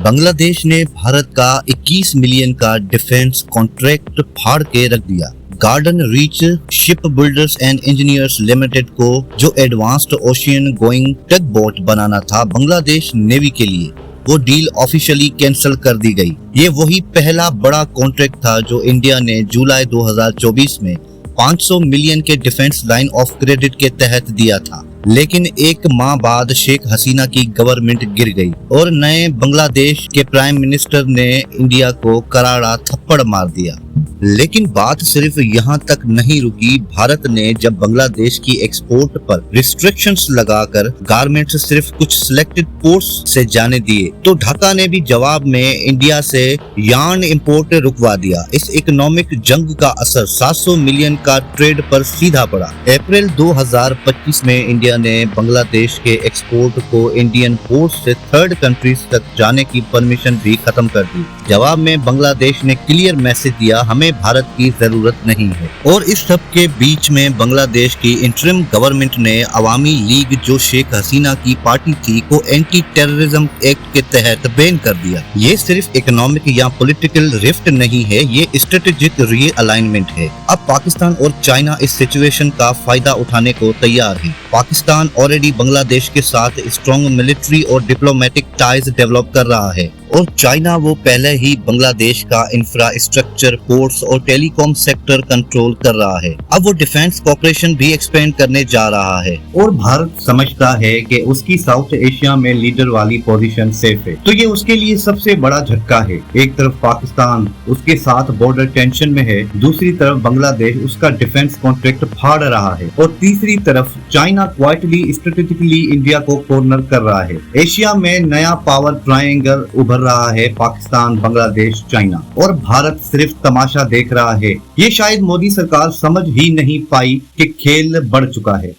बांग्लादेश ने भारत का 21 मिलियन का डिफेंस कॉन्ट्रैक्ट फाड़ के रख दिया। Garden reach ship builders and engineers limited को जो एडवांस्ड ओशियन गोइंग टग बोट बनाना था बांग्लादेश नेवी के लिए, वो डील ऑफिशियली कैंसिल कर दी गई। ये वही पहला बड़ा कॉन्ट्रैक्ट था जो इंडिया ने जुलाई 2024 में 500 मिलियन के डिफेंस लाइन ऑफ क्रेडिट के तहत दिया था। लेकिन एक माह बाद शेख हसीना की गवर्नमेंट गिर गई और नए बांग्लादेश के प्राइम मिनिस्टर ने इंडिया को करारा थप्पड़ मार दिया। लेकिन बात सिर्फ यहाँ तक नहीं रुकी। भारत ने जब बांग्लादेश की एक्सपोर्ट पर रिस्ट्रिक्शंस लगाकर गारमेंट्स सिर्फ कुछ सिलेक्टेड पोर्ट्स से जाने दिए, तो ढाका ने भी जवाब में इंडिया से यार्न इंपोर्ट रुकवा दिया। इस इकोनॉमिक जंग का असर 700 मिलियन का ट्रेड पर सीधा पड़ा। अप्रैल 2025 में इंडिया ने बांग्लादेश के एक्सपोर्ट को इंडियन पोर्ट से थर्ड कंट्रीज तक जाने की परमिशन भी खत्म कर दी। जवाब में बांग्लादेश ने क्लियर मैसेज दिया, हमें भारत की जरूरत नहीं है। और इस सब के बीच में बांग्लादेश की इंटरिम गवर्नमेंट ने अवामी लीग, जो शेख हसीना की पार्टी थी, को एंटी टेररिज्म एक्ट के तहत बैन कर दिया। ये सिर्फ इकोनॉमिक या पॉलिटिकल रिफ्ट नहीं है, ये स्ट्रेटेजिक रीअलाइनमेंट है। अब पाकिस्तान और चाइना इस सिचुएशन का फायदा उठाने को तैयार है। पाकिस्तान ऑलरेडी बांग्लादेश के साथ स्ट्रॉन्ग मिलिट्री और डिप्लोमेटिक टाइज डेवलप कर रहा है और चाइना वो पहले ही बांग्लादेश का इंफ्रास्ट्रक्चर, पोर्ट्स और टेलीकॉम सेक्टर कंट्रोल कर रहा है। अब वो डिफेंस कॉर्पोरेशन भी एक्सपेंड करने जा रहा है और भारत समझता है कि उसकी साउथ एशिया में लीडर वाली पोजीशन सेफ है, तो ये उसके लिए सबसे बड़ा झटका है। एक तरफ पाकिस्तान उसके साथ बॉर्डर टेंशन में है, दूसरी तरफ बांग्लादेश उसका डिफेंस कॉन्ट्रैक्ट फाड़ रहा है और तीसरी तरफ चाइना क्वाइटली स्ट्रेटेजिकली इंडिया को कॉर्नर कर रहा है। एशिया में नया पावर ट्रायंगल उभर रहा है, पाकिस्तान, बांग्लादेश, चाइना, और भारत सिर्फ तमाशा देख रहा है। ये शायद मोदी सरकार समझ ही नहीं पाई कि खेल बढ़ चुका है।